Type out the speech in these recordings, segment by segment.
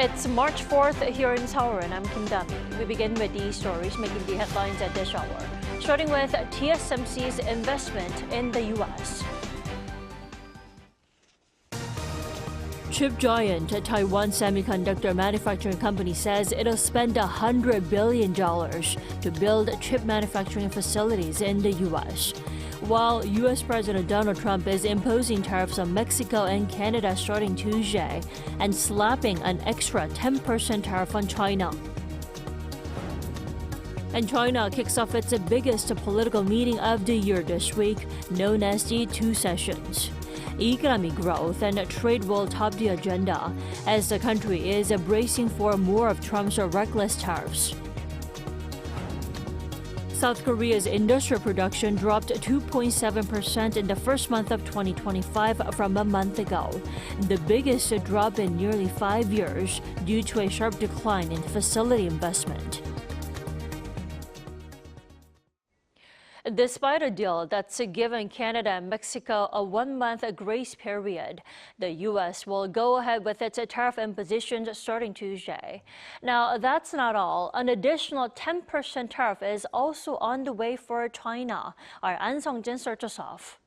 It's March 4th here in Seoul, and I'm condemns. We begin with these stories making the headlines at this hour, starting with TSMC's investment in the U.S. Chip giant Taiwan semiconductor manufacturing company says it'll spend $100 billion to build chip manufacturing facilities in the U.S. While U.S. President Donald Trump is imposing tariffs on Mexico and Canada starting Tuesday and slapping an extra 10% tariff on China. And China kicks off its biggest political meeting of the year this week, known as the Two Sessions. Economic growth and trade will top the agenda as the country is bracing for more of Trump's reckless tariffs. South Korea's industrial production dropped 2.7% in the first month of 2025 from a month ago, the biggest drop in nearly 5 years due to a sharp decline in facility investment. Despite a deal that's given Canada and Mexico a one-month grace period, the U.S. will go ahead with its tariff impositions starting Tuesday. Now, that's not all. An additional 10% tariff is also on the way for China. Our An Sung-jin starts us off.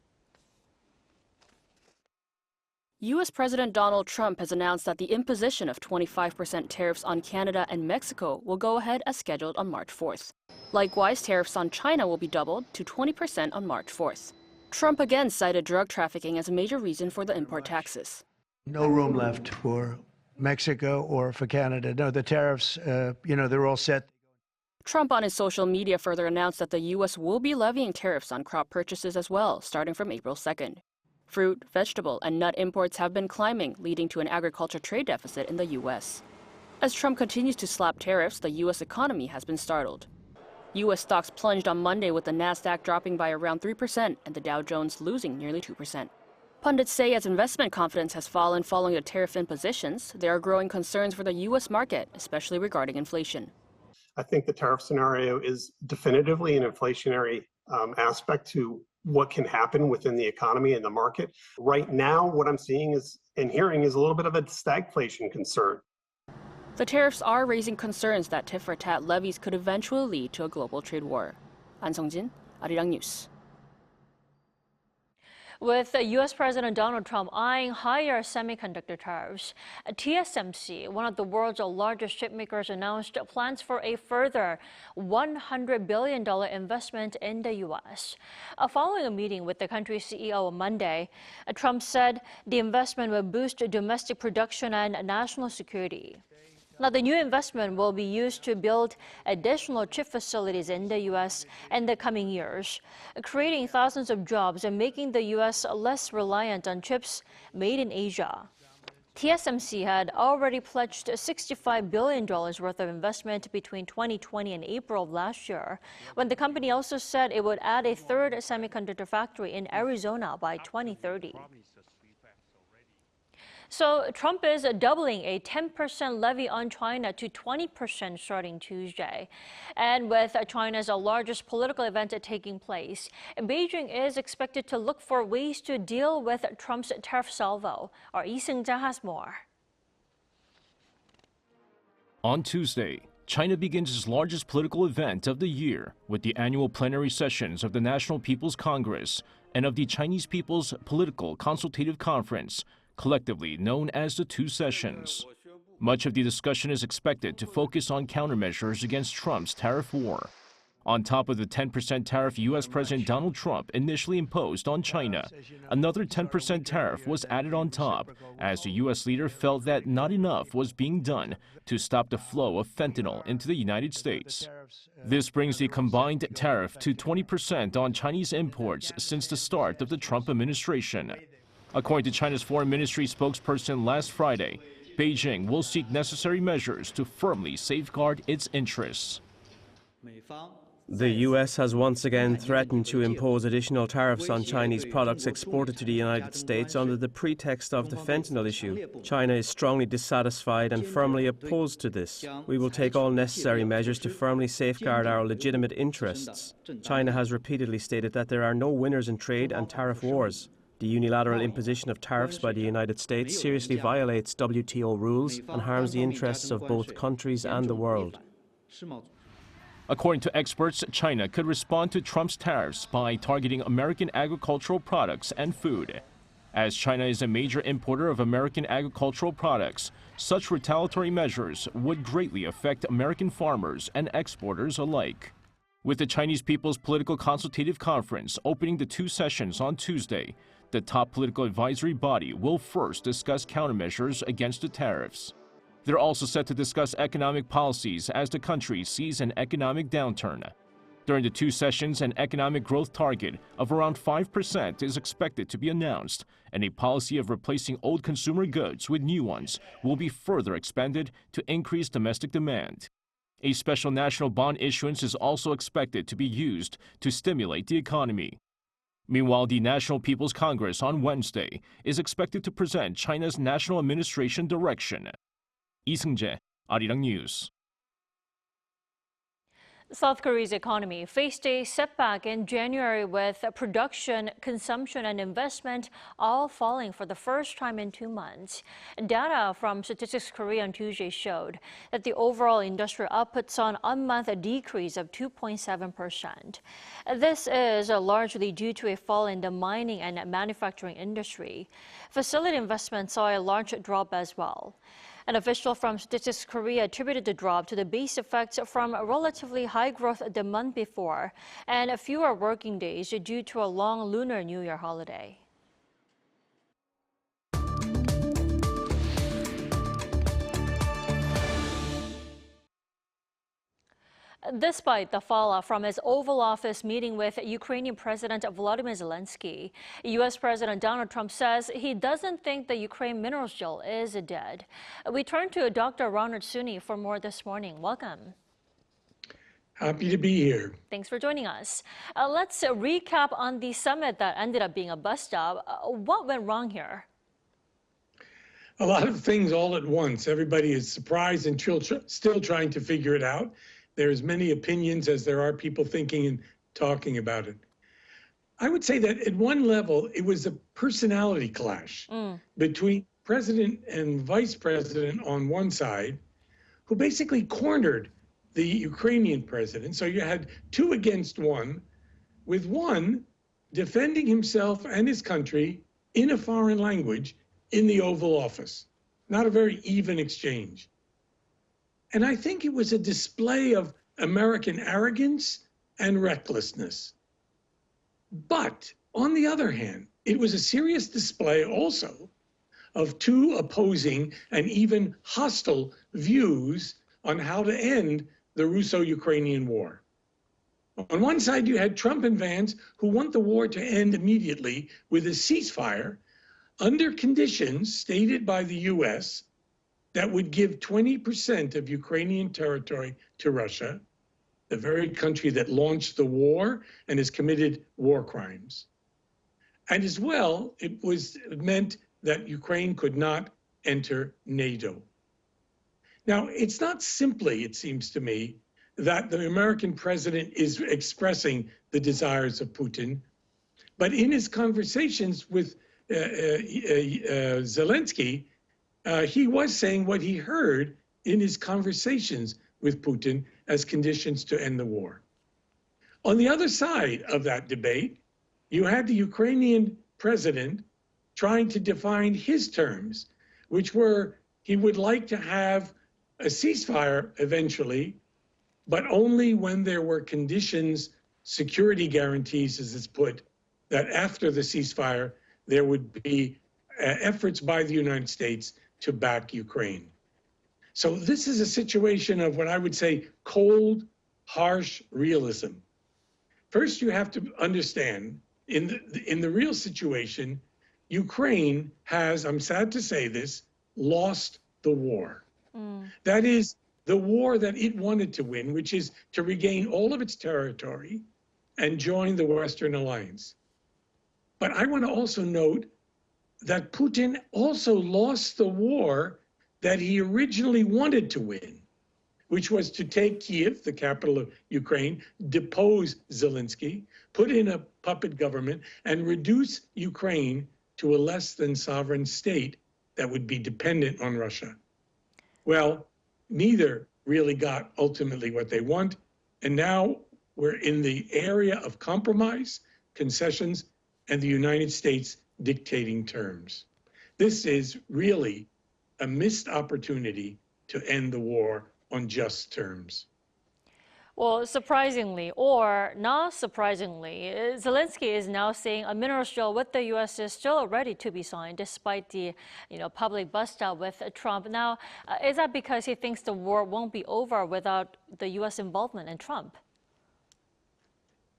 U.S. President Donald Trump has announced that the imposition of 25% tariffs on Canada and Mexico will go ahead as scheduled on March 4th. Likewise, tariffs on China will be doubled to 20% on March 4th. Trump again cited drug trafficking as a major reason for the import taxes. No room left for Mexico or for Canada. No, the tariffs, they're all set. Trump on his social media further announced that the U.S. will be levying tariffs on crop purchases as well, starting from April 2nd. Fruit, vegetable, and nut imports have been climbing, leading to an agriculture trade deficit in the U.S. As Trump continues to slap tariffs, the U.S. economy has been startled. U.S. stocks plunged on Monday with the Nasdaq dropping by around 3% and the Dow Jones losing nearly 2%. Pundits say as investment confidence has fallen following the tariff impositions, there are growing concerns for the U.S. market, especially regarding inflation. I think the tariff scenario is definitively an inflationary aspect to what can happen within the economy and the market. Right now, what I'm seeing is and hearing is a little bit of a stagflation concern. The tariffs are raising concerns that tit-for-tat levies could eventually lead to a global trade war. An Sung-jin, Arirang News. With U.S. President Donald Trump eyeing higher semiconductor tariffs, TSMC, one of the world's largest chipmakers, announced plans for a further $100 billion investment in the U.S. Following a meeting with the country's CEO on Monday, Trump said the investment will boost domestic production and national security. Now, the new investment will be used to build additional chip facilities in the U.S. in the coming years, creating thousands of jobs and making the U.S. less reliant on chips made in Asia. TSMC had already pledged $65 billion worth of investment between 2020 and April of last year, when the company also said it would add a third semiconductor factory in Arizona by 2030. So Trump is doubling a 10% levy on China to 20% starting Tuesday. And with China's largest political event taking place, Beijing is expected to look for ways to deal with Trump's tariff salvo. Our Lee Seung-ja has more. On Tuesday, China begins its largest political event of the year with the annual plenary sessions of the National People's Congress and of the Chinese People's Political Consultative Conference, collectively known as the Two Sessions. Much of the discussion is expected to focus on countermeasures against Trump's tariff war. On top of the 10% tariff U.S. President Donald Trump initially imposed on China, another 10% tariff was added on top, as the U.S. leader felt that not enough was being done to stop the flow of fentanyl into the United States. This brings the combined tariff to 20% on Chinese imports since the start of the Trump administration. According to China's Foreign Ministry spokesperson last Friday, Beijing will seek necessary measures to firmly safeguard its interests. The U.S. has once again threatened to impose additional tariffs on Chinese products exported to the United States under the pretext of the fentanyl issue. China is strongly dissatisfied and firmly opposed to this. We will take all necessary measures to firmly safeguard our legitimate interests. China has repeatedly stated that there are no winners in trade and tariff wars. The unilateral imposition of tariffs by the United States seriously violates WTO rules and harms the interests of both countries and the world. According to experts, China could respond to Trump's tariffs by targeting American agricultural products and food. As China is a major importer of American agricultural products, such retaliatory measures would greatly affect American farmers and exporters alike. With the Chinese People's Political Consultative Conference opening the 2 sessions on Tuesday, the top political advisory body will first discuss countermeasures against the tariffs. They're also set to discuss economic policies as the country sees an economic downturn. During the 2 sessions, an economic growth target of around 5% is expected to be announced, and a policy of replacing old consumer goods with new ones will be further expanded to increase domestic demand. A special national bond issuance is also expected to be used to stimulate the economy. Meanwhile, the National People's Congress on Wednesday is expected to present China's national administration direction. Lee Seung-jae, Arirang News. South Korea's economy faced a setback in January with production, consumption, and investment all falling for the first time in 2 months. Data from Statistics Korea on Tuesday showed that the overall industrial output saw an on-month decrease of 2.7%. This is largely due to a fall in the mining and manufacturing industry. Facility investment saw a large drop as well. An official from Statistics Korea attributed the drop to the base effects from relatively high growth the month before and fewer working days due to a long Lunar New Year holiday. Despite the fallout from his Oval Office meeting with Ukrainian President Volodymyr Zelensky, U.S. President Donald Trump says he doesn't think the Ukraine minerals deal is dead. We turn to Dr. Ronald Suni for more this morning. Welcome. Happy to be here. Thanks for joining us. Let's recap on the summit that ended up being a bust-up. What went wrong here? A lot of things all at once. Everybody is surprised and still trying to figure it out. There are as many opinions as there are people thinking and talking about it. I would say that at one level, it was a personality clash between president and vice president on one side, who basically cornered the Ukrainian president. So you had 2 against 1, with one defending himself and his country in a foreign language in the Oval Office. Not a very even exchange. And I think it was a display of American arrogance and recklessness. But on the other hand, it was a serious display also of 2 opposing and even hostile views on how to end the Russo-Ukrainian war. On one side, you had Trump and Vance, who want the war to end immediately with a ceasefire under conditions stated by the U.S. that would give 20% of Ukrainian territory to Russia, the very country that launched the war and has committed war crimes. And as well, it meant that Ukraine could not enter NATO. Now, it's not simply, it seems to me, that the American president is expressing the desires of Putin, but in his conversations with Zelensky, he was saying what he heard in his conversations with Putin as conditions to end the war. On the other side of that debate, you had the Ukrainian president trying to define his terms, which were he would like to have a ceasefire eventually, but only when there were conditions, security guarantees, as it's put, that after the ceasefire, there would be efforts by the United States to back Ukraine. So this is a situation of what I would say cold, harsh realism. First, you have to understand, in the real situation, Ukraine has, I'm sad to say this, lost the war. That is the war that it wanted to win, which is to regain all of its territory and join the Western Alliance. But I want to also note that Putin also lost the war that he originally wanted to win, which was to take Kiev, the capital of Ukraine, depose Zelensky, put in a puppet government, and reduce Ukraine to a less than sovereign state that would be dependent on Russia. Well, neither really got ultimately what they want, and now we're in the area of compromise, concessions, and the United States dictating terms. This is really a missed opportunity to end the war on just terms. Well, surprisingly, or not surprisingly, Zelensky is now saying a minerals deal with the U.S. is still ready to be signed, despite the public bust out with Trump. Now, is that because he thinks the war won't be over without the U.S. involvement in Trump?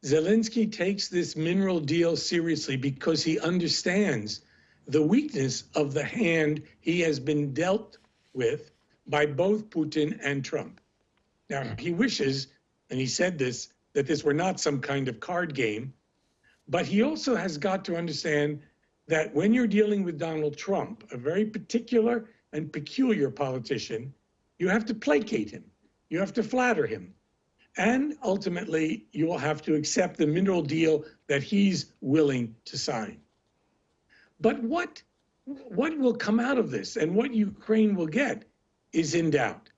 Zelensky takes this mineral deal seriously because he understands the weakness of the hand he has been dealt with by both Putin and Trump. Now, he wishes, and he said this, that this were not some kind of card game, but he also has got to understand that when you're dealing with Donald Trump, a very particular and peculiar politician, you have to placate him, you have to flatter him, and ultimately you will have to accept the mineral deal that he's willing to sign. But what will come out of this and what Ukraine will get is in doubt.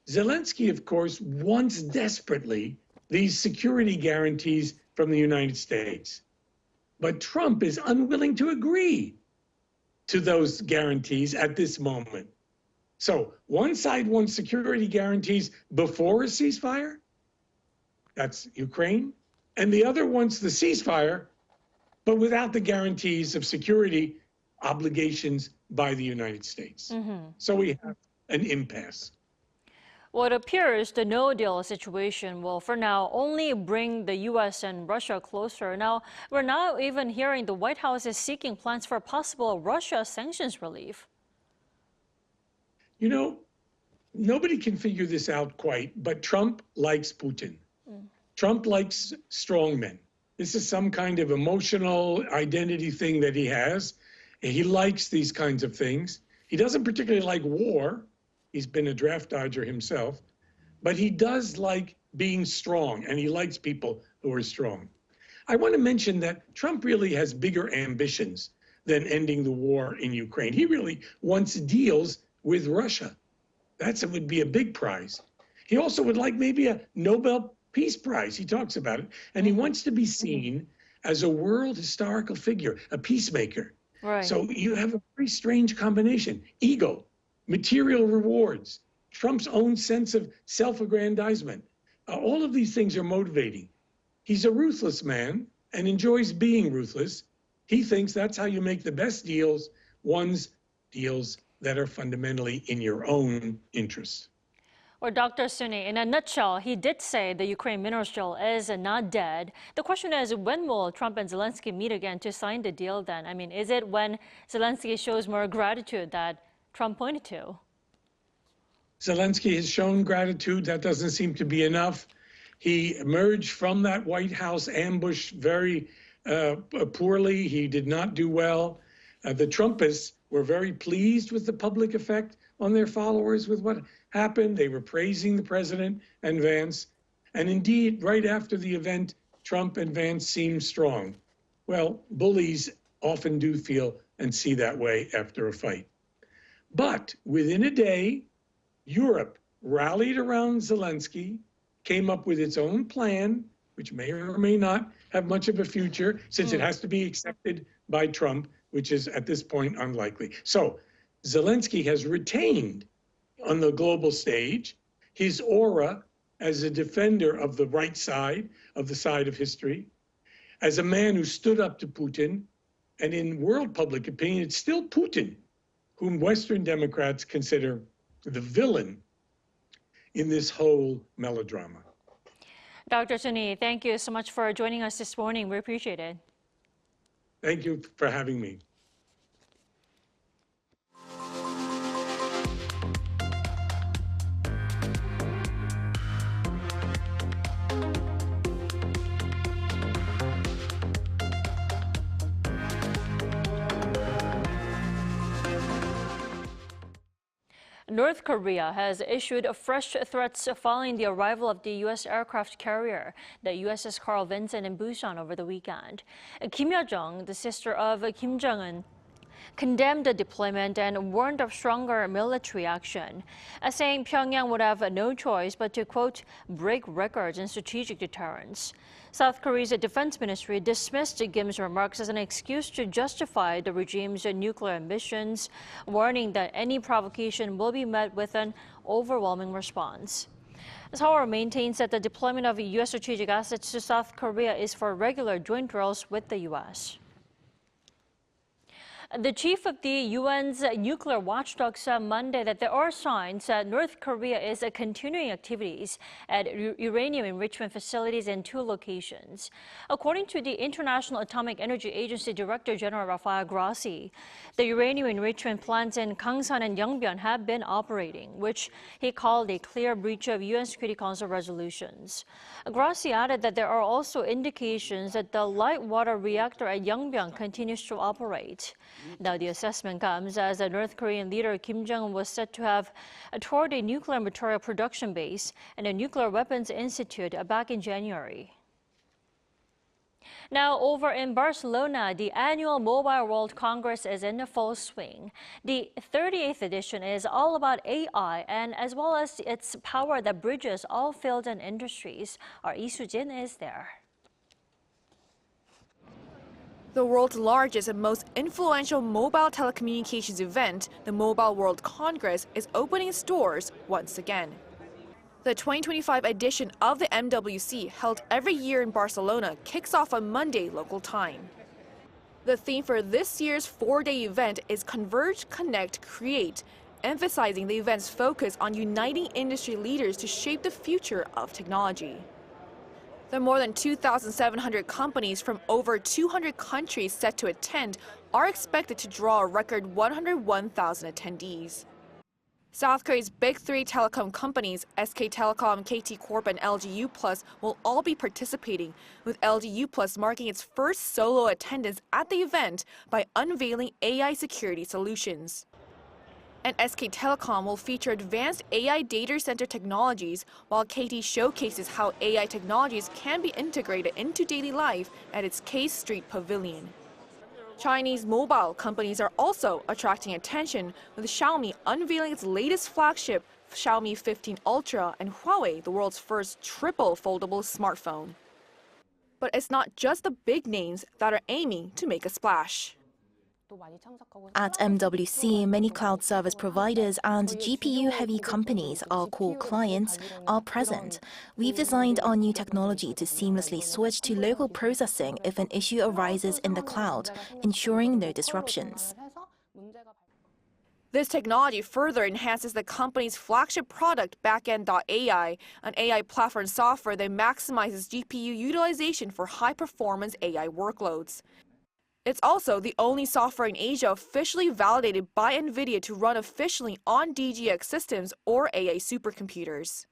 Zelensky, of course, wants desperately these security guarantees from the United States. But Trump is unwilling to agree to those guarantees at this moment. So one side wants security guarantees before a ceasefire, that's Ukraine, and the other wants the ceasefire, but without the guarantees of security obligations by the United States. So we have an impasse. Well, it appears the no-deal situation will, for now, only bring the U.S. and Russia closer. Now, we're now even hearing the White House is seeking plans for possible Russia sanctions relief. You know, nobody can figure this out quite, but Trump likes Putin. Trump likes strongmen. This is some kind of emotional identity thing that he has. He likes these kinds of things. He doesn't particularly like war. He's been a draft dodger himself, but he does like being strong, and he likes people who are strong. I want to mention that Trump really has bigger ambitions than ending the war in Ukraine. He really wants deals with Russia. That would be a big prize. He also would like maybe a Nobel Peace Prize. He talks about it, and he wants to be seen as a world historical figure, a peacemaker. Right. So you have a very strange combination: ego, material rewards, Trump's own sense of self-aggrandizement. All of these things are motivating. He's a ruthless man and enjoys being ruthless. He thinks that's how you make the best deals, deals that are fundamentally in your own interest. Well, Dr. Suni, in a nutshell, he did say the Ukraine minerals deal is not dead. The question is, when will Trump and Zelensky meet again to sign the deal then? I mean, is it when Zelensky shows more gratitude that Trump pointed to? Zelensky has shown gratitude. That doesn't seem to be enough. He emerged from that White House ambush very poorly. He did not do well. The Trumpists were very pleased with the public effect on their followers with what happened. They were praising the president and Vance. And indeed, right after the event, Trump and Vance seemed strong. Well, bullies often do feel and see that way after a fight. But within a day, Europe rallied around Zelensky, came up with its own plan, which may or may not have much of a future, since it has to be accepted by Trump, which is at this point unlikely. So Zelensky has retained on the global stage his aura as a defender of the right side, of the side of history, as a man who stood up to Putin. And in world public opinion, it's still Putin whom Western Democrats consider the villain in this whole melodrama. Dr. Suni, thank you so much for joining us this morning. We appreciate it. Thank you for having me. North Korea has issued fresh threats following the arrival of the U.S. aircraft carrier, the USS Carl Vinson in Busan over the weekend. Kim Yo-jong, the sister of Kim Jong-un, condemned the deployment and warned of stronger military action, saying Pyongyang would have no choice but to, quote, break records in strategic deterrence. South Korea's defense ministry dismissed Kim's remarks as an excuse to justify the regime's nuclear ambitions, warning that any provocation will be met with an overwhelming response. Seoul maintains that the deployment of U.S. strategic assets to South Korea is for regular joint drills with the U.S. The chief of the UN's nuclear watchdog said Monday that there are signs that North Korea is continuing activities at uranium enrichment facilities in 2 locations. According to the International Atomic Energy Agency Director General Rafael Grossi, the uranium enrichment plants in Kangson and Yonbyong have been operating, which he called a clear breach of UN Security Council resolutions. Grossi added that there are also indications that the light water reactor at Yonbyong continues to operate. Now, the assessment comes as the North Korean leader Kim Jong-un was said to have toured a nuclear material production base and a nuclear weapons institute back in January. Now, over in Barcelona, the annual Mobile World Congress is in full swing. The 38th edition is all about AI and as well as its power that bridges all fields and industries. Our Lee Soo-jin is there. The world's largest and most influential mobile telecommunications event, the Mobile World Congress, is opening its doors once again. The 2025 edition of the MWC, held every year in Barcelona, kicks off on Monday local time. The theme for this year's 4-day event is Converge, Connect, Create, emphasizing the event's focus on uniting industry leaders to shape the future of technology. The more than 2,700 companies from over 200 countries set to attend are expected to draw a record 101,000 attendees. South Korea's big 3 telecom companies, SK Telecom, KT Corp, and LG U+, will all be participating, with LG U+ marking its first solo attendance at the event by unveiling AI security solutions. And SK Telecom will feature advanced AI data center technologies, while KT showcases how AI technologies can be integrated into daily life at its K Street Pavilion. Chinese mobile companies are also attracting attention, with Xiaomi unveiling its latest flagship, Xiaomi 15 Ultra, and Huawei, the world's first triple foldable smartphone. But it's not just the big names that are aiming to make a splash. At MWC, many cloud service providers and GPU-heavy companies, our core clients, are present. We've designed our new technology to seamlessly switch to local processing if an issue arises in the cloud, ensuring no disruptions. This technology further enhances the company's flagship product, Backend.ai, an AI platform software that maximizes GPU utilization for high-performance AI workloads. It's also the only software in Asia officially validated by NVIDIA to run officially on DGX systems or AI supercomputers.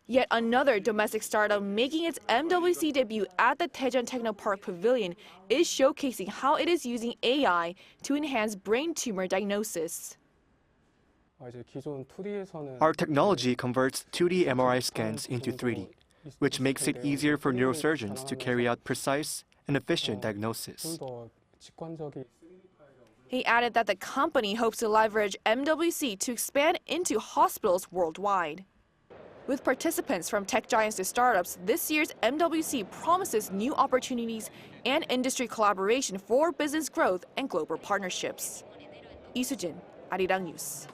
Yet another domestic startup making its MWC debut at the Daejeon Technopark Pavilion is showcasing how it is using AI to enhance brain tumor diagnosis. Our technology converts 2D MRI scans into 3D, which makes it easier for neurosurgeons to carry out precise and efficient diagnosis. He added that the company hopes to leverage MWC to expand into hospitals worldwide. With participants from tech giants to startups, this year's MWC promises new opportunities and industry collaboration for business growth and global partnerships. Lee Soo-jin, Arirang News.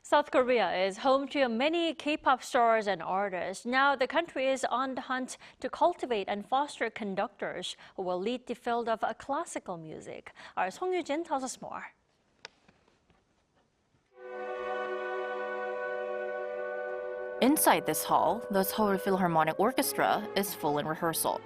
South Korea is home to many K-pop stars and artists. Now the country is on the hunt to cultivate and foster conductors who will lead the field of classical music. Our Song Yu-jin tells us more. Inside this hall, the Seoul Philharmonic Orchestra is full in rehearsal.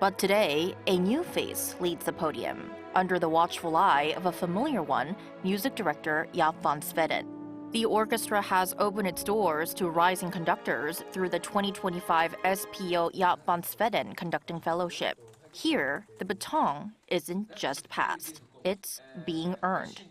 But today, a new face leads the podium, under the watchful eye of a familiar one, music director Jaap van Zweden. The orchestra has opened its doors to rising conductors through the 2025 SPO Jaap van Zweden Conducting Fellowship. Here, the baton isn't just passed, it's being earned.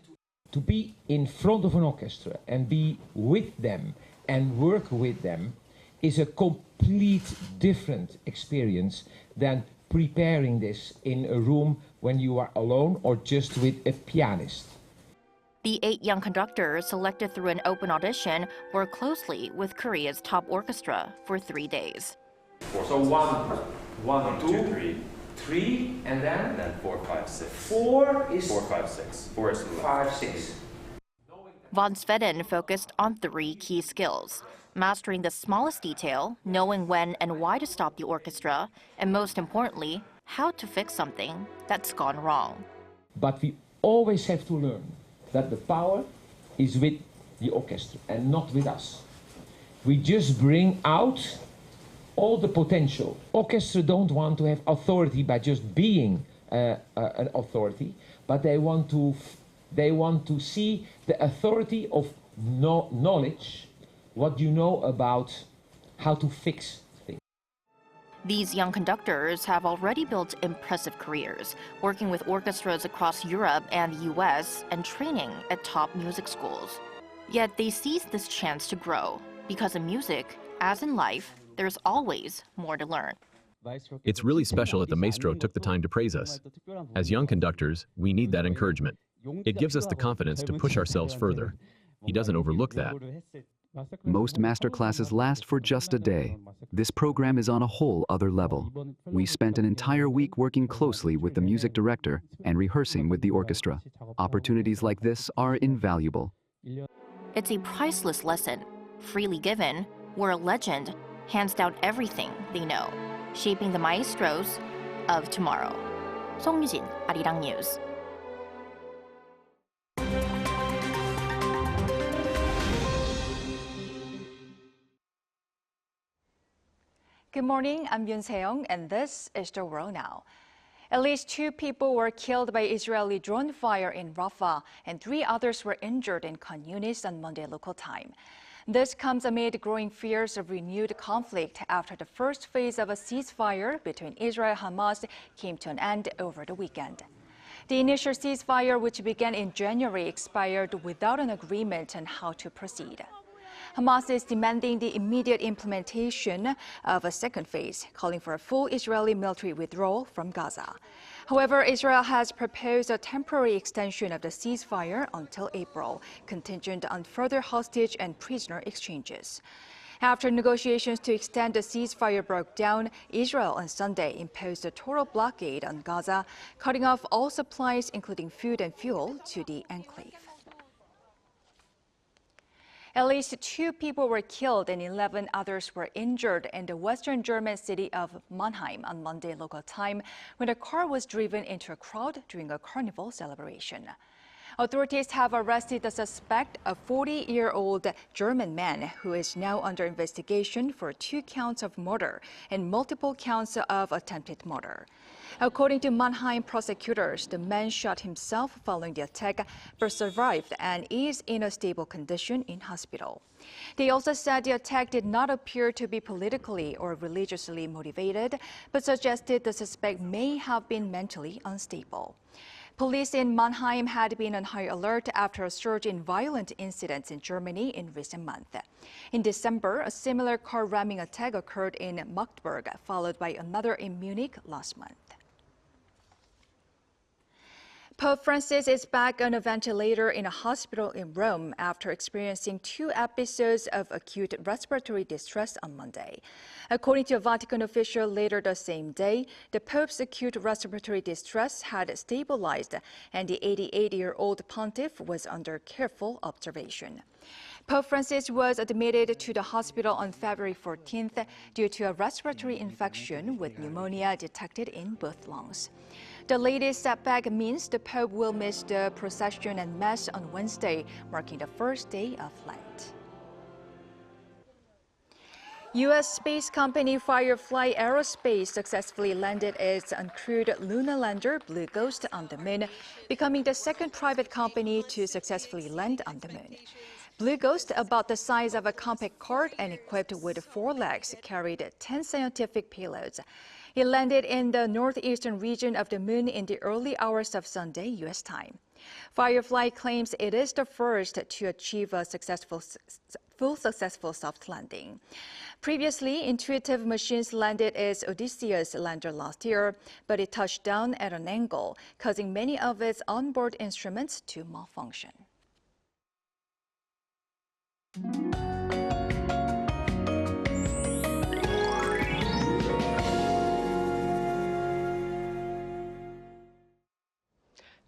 To be in front of an orchestra and be with them and work with them is a complete different experience than preparing this in a room when you are alone or just with a pianist. The 8 young conductors selected through an open audition work closely with Korea's top orchestra for 3 days. So one, two, three, and then 4, 5, 6. 4 is 4, 5, 6. 4 is 5, 6. Von Sveden focused on 3 key skills: mastering the smallest detail, knowing when and why to stop the orchestra, and most importantly, how to fix something that's gone wrong. But we always have to learn that the power is with the orchestra and not with us. We just bring out all the potential. Orchestra don't want to have authority by just being an authority, but they want to see the authority of knowledge, what you know about how to fix things. These young conductors have already built impressive careers, working with orchestras across Europe and the US and training at top music schools. Yet they seized this chance to grow, because in music, as in life, there's always more to learn. It's really special that the maestro took the time to praise us. As young conductors, we need that encouragement. It gives us the confidence to push ourselves further. He doesn't overlook that. Most master classes last for just a day. This program is on a whole other level. We spent an entire week working closely with the music director and rehearsing with the orchestra. Opportunities like this are invaluable. It's a priceless lesson, freely given, where a legend hands down everything they know, shaping the maestros of tomorrow. 송유진, Arirang News. Good morning, I'm Yoon Se-young, and this is The World Now. At least 2 people were killed by Israeli drone fire in Rafah, and 3 others were injured in Khan Yunis on Monday local time. This comes amid growing fears of renewed conflict after the first phase of a ceasefire between Israel and Hamas came to an end over the weekend. The initial ceasefire, which began in January, expired without an agreement on how to proceed. Hamas is demanding the immediate implementation of a second phase, calling for a full Israeli military withdrawal from Gaza. However, Israel has proposed a temporary extension of the ceasefire until April, contingent on further hostage and prisoner exchanges. After negotiations to extend the ceasefire broke down, Israel on Sunday imposed a total blockade on Gaza, cutting off all supplies, including food and fuel, to the enclave. At least 2 people were killed and 11 others were injured in the western German city of Mannheim on Monday local time when a car was driven into a crowd during a carnival celebration. Authorities have arrested the suspect, a 40-year-old German man who is now under investigation for 2 counts of murder and multiple counts of attempted murder. According to Mannheim prosecutors, the man shot himself following the attack but survived and is in a stable condition in hospital. They also said the attack did not appear to be politically or religiously motivated, but suggested the suspect may have been mentally unstable. Police in Mannheim had been on high alert after a surge in violent incidents in Germany in recent months. In December, a similar car ramming attack occurred in Magdeburg, followed by another in Munich last month. Pope Francis is back on a ventilator in a hospital in Rome after experiencing 2 episodes of acute respiratory distress on Monday. According to a Vatican official later the same day, the Pope's acute respiratory distress had stabilized and the 88-year-old pontiff was under careful observation. Pope Francis was admitted to the hospital on February 14th due to a respiratory infection with pneumonia detected in both lungs. The latest setback means the Pope will miss the procession and Mass on Wednesday, marking the first day of Lent. U.S. space company Firefly Aerospace successfully landed its uncrewed lunar lander Blue Ghost on the moon, becoming the second private company to successfully land on the moon. Blue Ghost, about the size of a compact cart and equipped with 4 legs, carried 10 scientific payloads. It landed in the northeastern region of the moon in the early hours of Sunday, U.S. time. Firefly claims it is the first to achieve a full successful soft landing. Previously, Intuitive Machines landed its Odysseus lander last year, but it touched down at an angle, causing many of its onboard instruments to malfunction.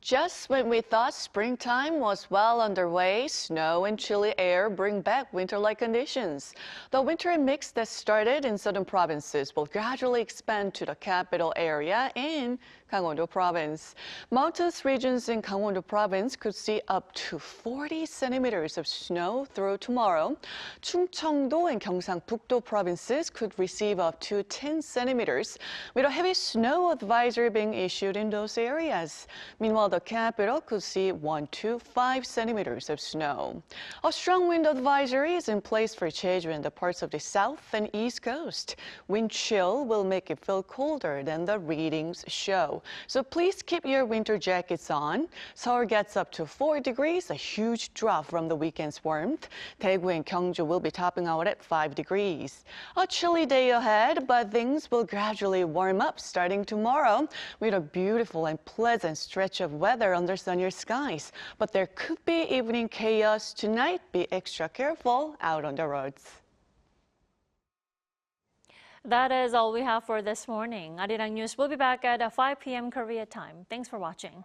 Just when we thought springtime was well underway, snow and chilly air bring back winter-like conditions. The winter mix that started in southern provinces will gradually expand to the capital area and Gangwon-do province. Mountainous regions in Gangwon-do province could see up to 40 centimeters of snow through tomorrow. Chungcheongdo and Gyeongsang-Bukdo provinces could receive up to 10 centimeters, with a heavy snow advisory being issued in those areas. Meanwhile, the capital could see 1 to 5 centimeters of snow. A strong wind advisory is in place for Jeju and the parts of the south and east coast. Wind chill will make it feel colder than the readings show. So please keep your winter jackets on. Seoul gets up to 4 degrees, a huge drop from the weekend's warmth. Daegu and Gyeongju will be topping out at 5 degrees. A chilly day ahead, but things will gradually warm up starting tomorrow with a beautiful and pleasant stretch of weather under sunnier skies. But there could be evening chaos tonight. Be extra careful out on the roads. That is all we have for this morning. Arirang News will be back at 5 p.m. Korea time. Thanks for watching.